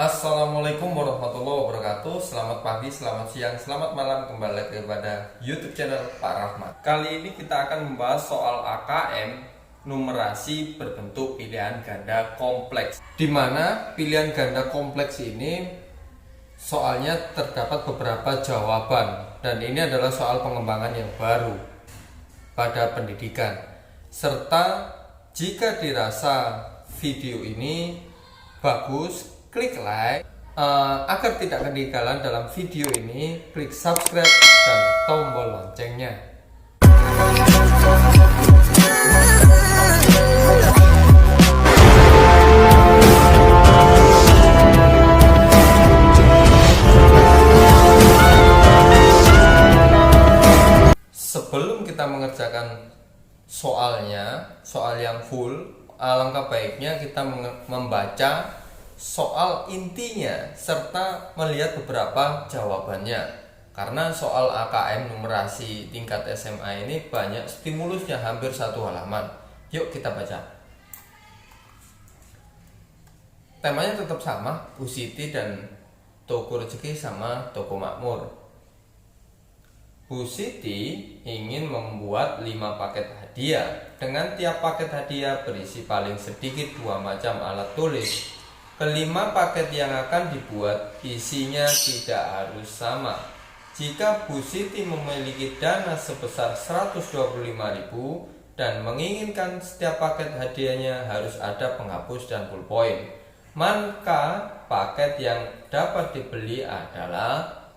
Assalamualaikum warahmatullahi wabarakatuh. Selamat pagi, selamat siang, selamat malam. Kembali lagi kepada YouTube channel Pak Rahmat. Kali ini kita akan membahas soal AKM, numerasi berbentuk pilihan ganda kompleks. Di mana pilihan ganda kompleks ini soalnya terdapat beberapa jawaban, dan ini adalah soal pengembangan yang baru pada pendidikan. Serta jika dirasa video ini bagus, klik like. Agar tidak ketinggalan dalam video ini, klik subscribe dan tombol loncengnya. Sebelum kita mengerjakan soal yang full, alangkah baiknya kita membaca soal intinya serta melihat beberapa jawabannya. Karena soal AKM numerasi tingkat SMA ini banyak stimulusnya, hampir satu halaman. Yuk kita baca. Temanya tetap sama, Bu Siti dan toko rezeki sama toko makmur. Bu Siti ingin membuat 5 paket hadiah, dengan tiap paket hadiah berisi paling sedikit 2 macam alat tulis. Kelima paket yang akan dibuat isinya tidak harus sama. Jika Bu Siti memiliki dana sebesar 125.000 dan menginginkan setiap paket hadiahnya harus ada penghapus dan ballpoint, maka paket yang dapat dibeli adalah: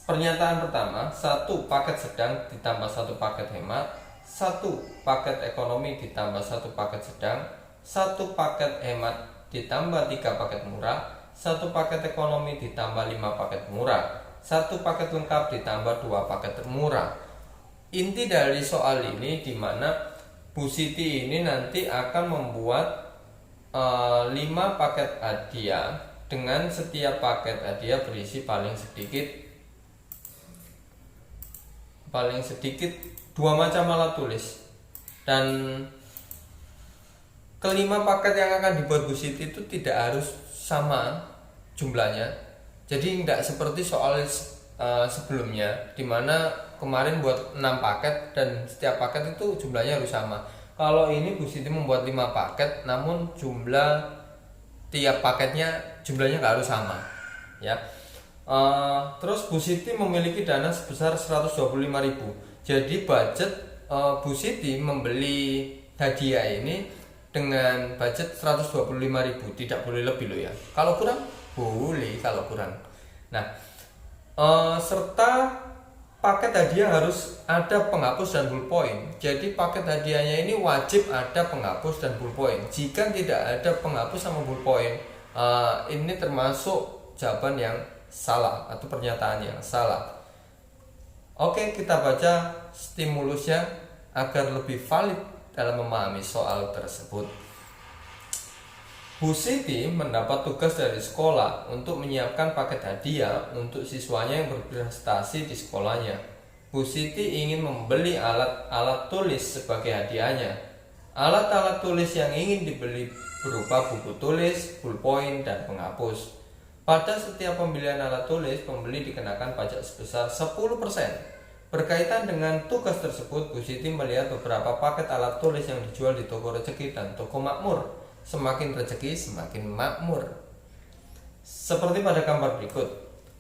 pernyataan pertama, 1 paket sedang ditambah 1 paket hemat, 1 paket ekonomi ditambah 1 paket sedang, 1 paket hemat ditambah 3 paket murah, 1 paket ekonomi ditambah 5 paket murah, 1 paket lengkap ditambah 2 paket termurah. Inti dari soal ini dimana Bu Siti ini nanti akan membuat 5 paket hadiah, dengan setiap paket hadiah berisi paling sedikit 2 macam alat tulis. Dan kelima paket yang akan dibuat Bu Siti itu tidak harus sama jumlahnya. Jadi tidak seperti soal sebelumnya, dimana kemarin buat 6 paket dan setiap paket itu jumlahnya harus sama. Kalau ini Bu Siti membuat 5 paket, namun jumlah tiap paketnya jumlahnya nggak harus sama, ya. Terus Bu Siti memiliki dana sebesar 125.000. Jadi budget Bu Siti membeli hadiah ini dengan budget 125.000, tidak boleh lebih loh ya. Kalau kurang boleh, kalau kurang. Nah, serta paket hadiah harus ada penghapus dan ballpoint. Jadi paket hadiahnya ini wajib ada penghapus dan ballpoint. Jika tidak ada penghapus sama ballpoint, ini termasuk jawaban yang salah atau pernyataan yang salah. Oke, kita baca stimulusnya agar lebih valid dalam memahami soal tersebut. Bu Siti mendapat tugas dari sekolah untuk menyiapkan paket hadiah untuk siswanya yang berprestasi di sekolahnya. Bu Siti ingin membeli alat tulis sebagai hadiahnya. Alat-alat tulis yang ingin dibeli berupa buku tulis, ballpoint, dan penghapus. Pada setiap pembelian alat tulis, pembeli dikenakan pajak sebesar 10%. Berkaitan dengan tugas tersebut, Bu Siti melihat beberapa paket alat tulis yang dijual di toko rezeki dan toko makmur. Semakin rezeki, semakin makmur. Seperti pada gambar berikut.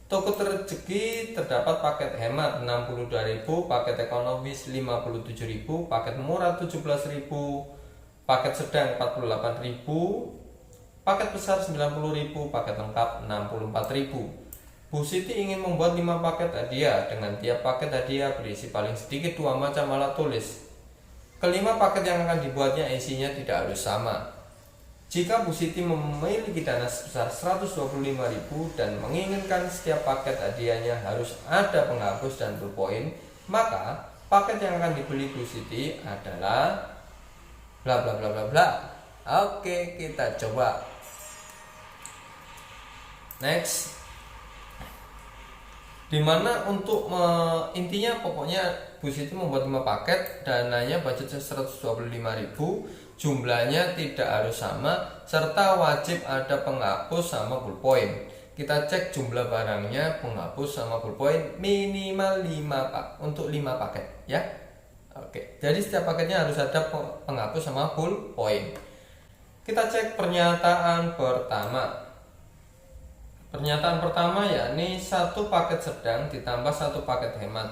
Toko rezeki terdapat paket hemat 62.000, paket ekonomis 57.000, paket murah 17.000, paket sedang 48.000, paket besar 90.000, paket lengkap 64.000. Bu Siti ingin membuat 5 paket hadiah, dengan tiap paket hadiah berisi paling sedikit 2 macam alat tulis. Kelima paket yang akan dibuatnya isinya tidak harus sama. Jika Bu Siti memiliki dana sebesar 125.000 dan menginginkan setiap paket hadiahnya harus ada penghapus dan ballpoint, maka paket yang akan dibeli Bu Siti adalah bla bla bla bla bla. Oke, kita coba. Next. Dimana untuk intinya pokoknya Bu Siti membuat 5 paket, dananya budget 125.000, Jumlahnya tidak harus sama, serta wajib ada penghapus sama ballpoint. Kita cek jumlah barangnya, penghapus sama ballpoint minimal 5 pak untuk 5 paket ya. Oke, jadi setiap paketnya harus ada penghapus sama ballpoint. Kita cek pernyataan pertama. Pernyataan pertama yakni 1 paket sedang ditambah 1 paket hemat.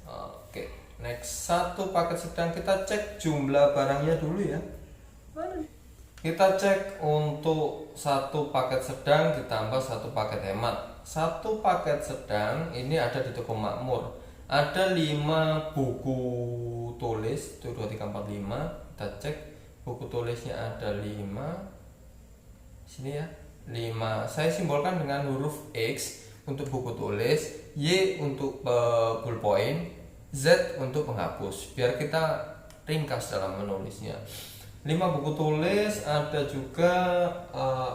Oke, next 1 paket sedang, kita cek jumlah barangnya dulu ya. Kita cek untuk 1 paket sedang ditambah 1 paket hemat. 1 paket sedang ini ada di toko Makmur. Ada 5 buku tulis, 1 2 3 4 5. Kita cek buku tulisnya ada 5. Sini ya. 5. Saya simbolkan dengan huruf X untuk buku tulis, Y untuk ballpoint, Z untuk penghapus, biar kita ringkas dalam menulisnya. 5 buku tulis, ada juga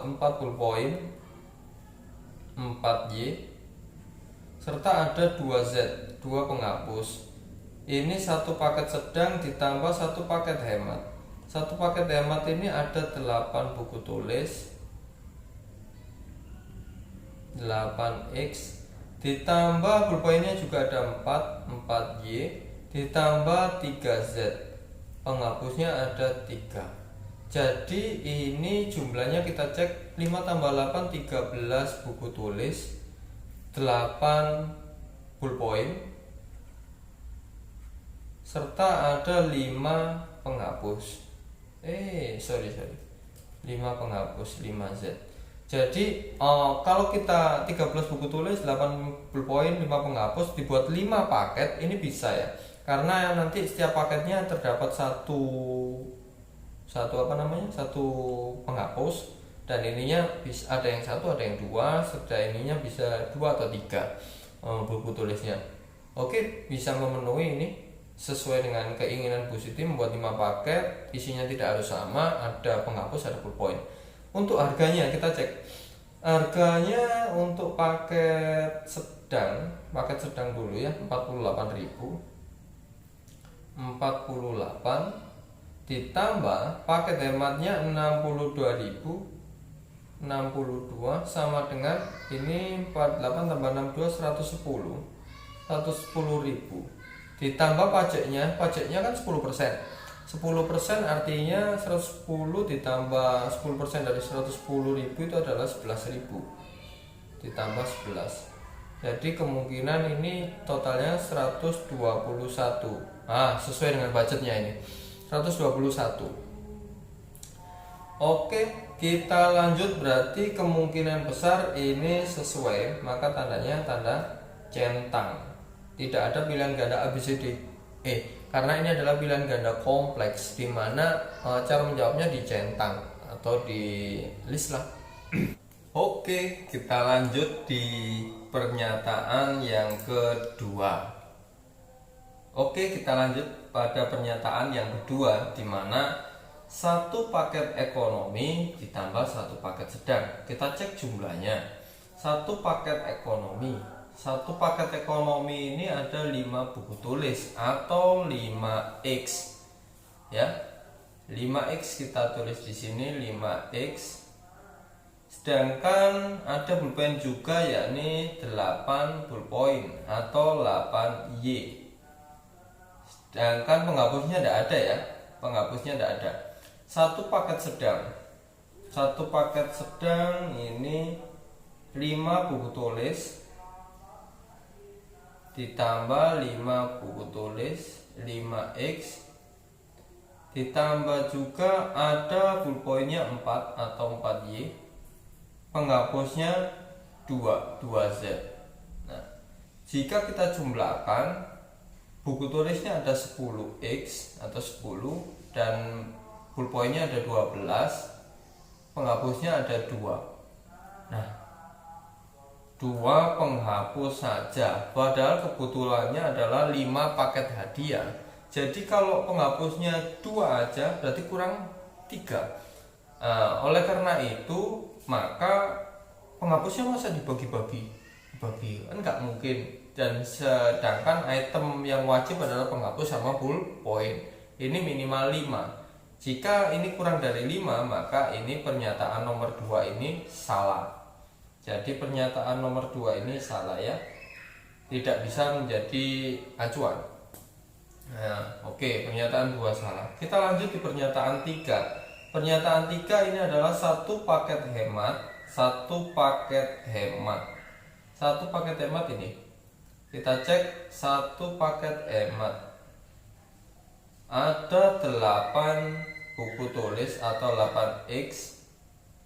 4 ballpoint, 4 Y, serta ada 2 Z, 2 penghapus. Ini 1 paket sedang ditambah 1 paket hemat. 1 paket hemat ini ada 8 buku tulis, 8X, ditambah ballpointnya juga ada 4Y, ditambah 3Z, penghapusnya ada 3. Jadi ini jumlahnya kita cek 5 tambah 8 13 buku tulis, 8 ballpoint, serta ada 5 penghapus. 5 penghapus, 5Z. Jadi kalau kita 13 buku tulis, 8 ballpoint, 5 penghapus dibuat 5 paket, ini bisa ya. Karena nanti setiap paketnya terdapat satu penghapus, dan ininya bisa ada yang 1, ada yang 2, serta ininya bisa 2 atau 3 buku tulisnya. Oke, bisa memenuhi ini sesuai dengan keinginan Bu Siti, membuat 5 paket, isinya tidak harus sama, ada penghapus, ada ballpoint. Untuk harganya kita cek. Harganya untuk paket sedang dulu ya, 48.000. 48 ditambah paket hematnya 62.000. 62 sama dengan ini 48 tambah 62 110. 110.000. Ditambah pajaknya kan 10%. 10% artinya 110 ditambah 10% dari 110.000 itu adalah 11.000 ditambah 11. Jadi kemungkinan ini totalnya 121. Sesuai dengan budgetnya ini 121. Oke, kita lanjut. Berarti kemungkinan besar ini sesuai, maka tandanya tanda centang. Tidak ada pilihan ganda ABCD. Karena ini adalah pilihan ganda kompleks, di mana cara menjawabnya dicentang atau di list lah. Oke, kita lanjut di pernyataan yang kedua. Oke, kita lanjut pada pernyataan yang kedua, di mana 1 paket ekonomi ditambah 1 paket sedang. Kita cek jumlahnya. 1 paket ekonomi. 1 paket ekonomi ini ada 5 buku tulis atau 5X. Ya. 5X kita tulis di sini 5X. Sedangkan ada ballpoint juga, yakni 8 ballpoint atau 8Y. Sedangkan penghapusnya tidak ada ya. Penghapusnya tidak ada. 1 paket sedang. 1 paket sedang ini 5 buku tulis ditambah 5 buku tulis 5X, ditambah juga ada ballpointnya 4 atau 4Y, penghapusnya 2Z. Nah, jika kita jumlahkan, buku tulisnya ada 10X atau 10, dan ballpointnya ada 12, penghapusnya ada 2. Nah, 2 penghapus saja, padahal kebetulannya adalah 5 paket hadiah. Jadi kalau penghapusnya 2 aja berarti kurang 3. Oleh karena itu maka penghapusnya masa dibagi-bagi, kan nggak mungkin. Dan sedangkan item yang wajib adalah penghapus sama ballpoint, ini minimal 5. Jika ini kurang dari 5, maka ini pernyataan nomor 2 ini salah. Jadi pernyataan nomor 2 ini salah ya, tidak bisa menjadi acuan. Nah, oke, pernyataan 2 salah. Kita lanjut di pernyataan 3. Pernyataan 3 ini adalah satu paket hemat. Satu paket hemat ini kita cek. Satu paket hemat ada 8 buku tulis atau 8X,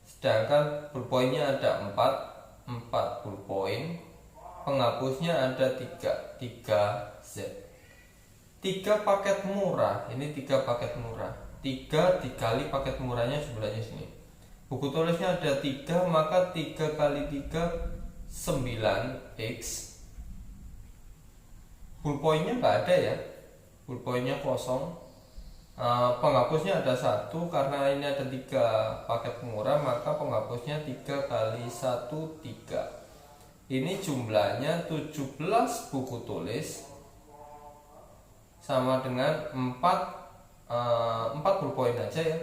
sedangkan pulpoinnya ada 4 pulpoin, penghapusnya ada 3Z. 3 paket murah, ini 3 paket murah. 3 dikali paket murahnya sebelahnya sini. Buku tulisnya ada 3, maka 3 kali 3 9X. Pulpoinnya nggak ada ya, pulpoinnya kosong. Penghapusnya ada 1, karena ini ada 3 paket murah, maka penghapusnya 3 kali 1 3. Ini jumlahnya 17 buku tulis sama dengan 4 pulpoin aja ya.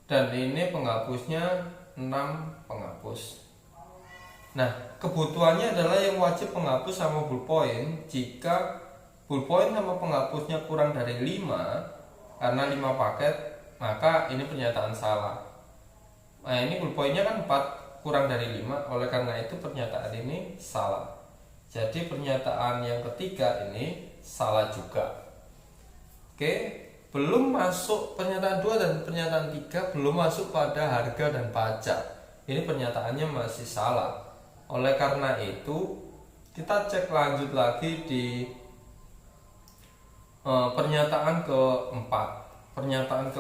Dan ini penghapusnya 6 penghapus. Nah, kebutuhannya adalah yang wajib penghapus sama pulpoin. Jika pulpoin sama penghapusnya kurang dari 5, karena 5 paket, maka ini pernyataan salah. Nah, ini pulpoinnya kan 4, kurang dari 5, oleh karena itu pernyataan ini salah. Jadi pernyataan yang ketiga ini salah juga. Oke, belum masuk pernyataan 2 dan pernyataan 3 belum masuk pada harga dan pajak. Ini pernyataannya masih salah. Oleh karena itu kita cek lanjut lagi di pernyataan keempat. Pernyataan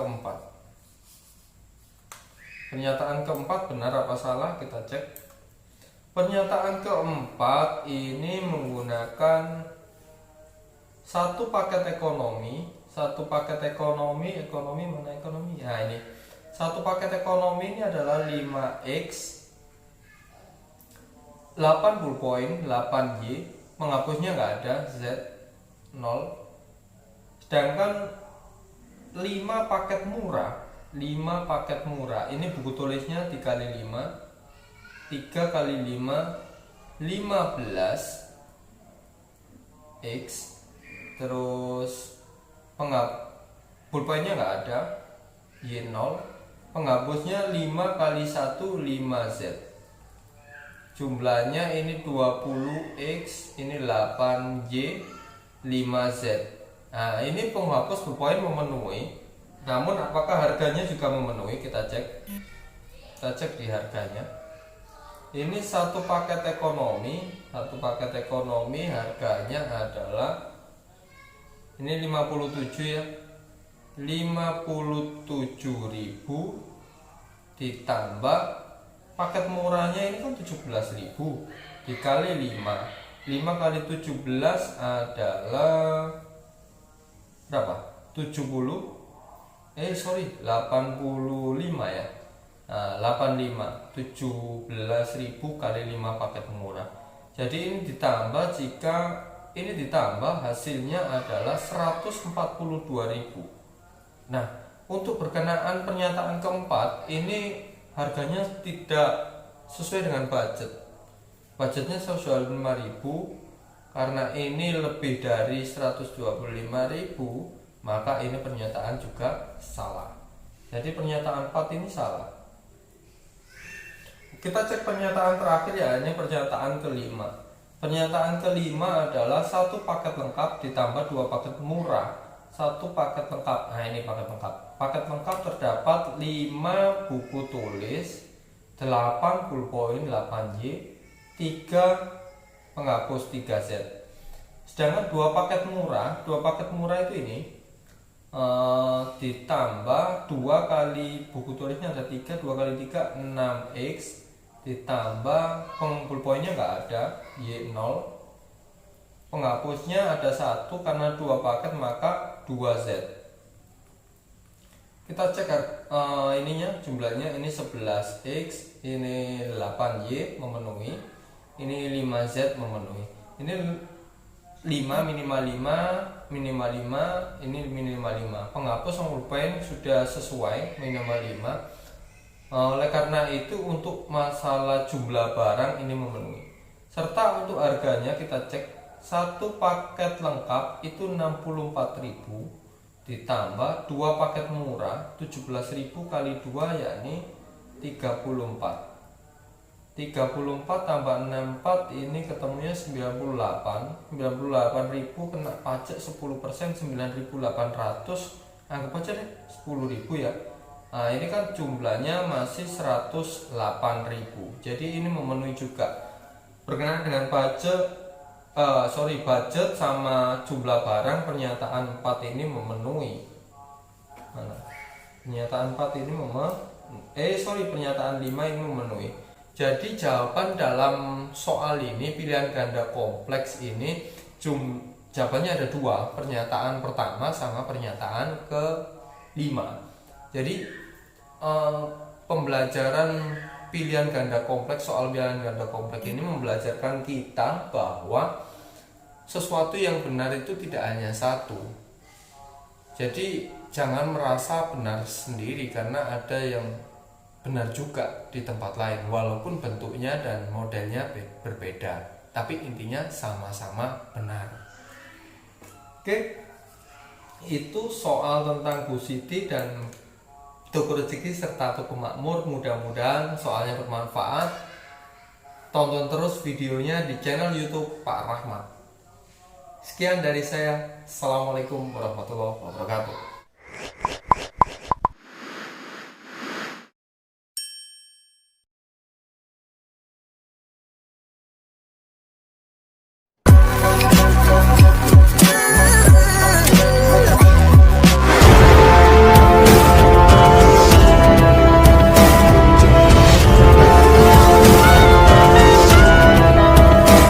keempat benar apa salah, kita cek. Pernyataan keempat ini menggunakan satu paket ekonomi. Ekonomi mana ekonomi? Nah, ini satu paket ekonomi ini adalah 5X, 8 pulpoin, 8Y, menghapusnya nggak ada, Z 0. Sedangkan 5 paket murah, ini buku tulisnya 3 kali 5, 3 kali 5 15 X. Terus pulpoinnya nggak ada, Y 0. Penghapusnya 5 kali 1 5Z. Jumlahnya ini 20X, ini 8Y, 5Z. Nah, ini penghapus pulpoin memenuhi. Namun apakah harganya juga memenuhi? Kita cek di harganya. Ini satu paket ekonomi harganya adalah ini 57 ya. 57.000 ditambah paket murahnya ini kan 17.000 dikali 5. 5 kali 17 adalah berapa? 85 ya. Nah, 85 17.000 kali 5 paket murah. Jadi ini ditambah, jika ini ditambah hasilnya adalah 142.000. Nah, untuk berkenaan pernyataan keempat ini harganya tidak sesuai dengan budget. Budgetnya 125.000, karena ini lebih dari 125.000, maka ini pernyataan juga salah. Jadi pernyataan 4 ini salah. Kita cek pernyataan terakhir ya, ini pernyataan kelima. Pernyataan kelima adalah satu paket lengkap ditambah 2 paket murah. Satu paket lengkap. Nah, ini paket lengkap. Paket lengkap terdapat 5 buku tulis, 8 pulpoin 8Y, 3 penghapus 3Z. Sedangkan 2 paket murah itu ini ditambah 2 kali buku tulisnya ada 3, 2 kali 3 6X, ditambah pulpoinnya nggak ada, Y 0, penghapusnya ada 1, karena 2 paket maka 2Z. Kita cek ininya, jumlahnya ini 11X, ini 8Y memenuhi, ini 5Z memenuhi. Ini 5 minimal 5, minimal 5, ini minimal 5. Penghapus sama pulpen sudah sesuai minimal 5. Oleh karena itu untuk masalah jumlah barang ini memenuhi. Serta untuk harganya kita cek, satu paket lengkap itu 64.000 ditambah dua paket murah 17.000 kali 2 yakni 34 tambah 64 ini ketemunya 98.000 kena pajak 10% 9.800, anggap aja deh 10.000 ya. Nah ini kan jumlahnya masih 108.000, jadi ini memenuhi juga berkenaan dengan budget sama jumlah barang. Pernyataan 4 ini memenuhi. Pernyataan 4 ini pernyataan 5 ini memenuhi. Jadi jawaban dalam soal ini, pilihan ganda kompleks ini, jawabannya ada dua, pernyataan pertama sama pernyataan ke-5. Jadi pembelajaran pilihan ganda kompleks, soal pilihan ganda kompleks ini membelajarkan kita bahwa sesuatu yang benar itu tidak hanya satu. Jadi jangan merasa benar sendiri karena ada yang benar juga di tempat lain, walaupun bentuknya dan modelnya berbeda, tapi intinya sama-sama benar. Oke, itu soal tentang Bu Siti dan toko rezeki serta toko makmur. Mudah-mudahan soalnya bermanfaat. Tonton terus videonya di channel YouTube Pak Rahmat. Sekian dari saya. Assalamualaikum warahmatullahi wabarakatuh.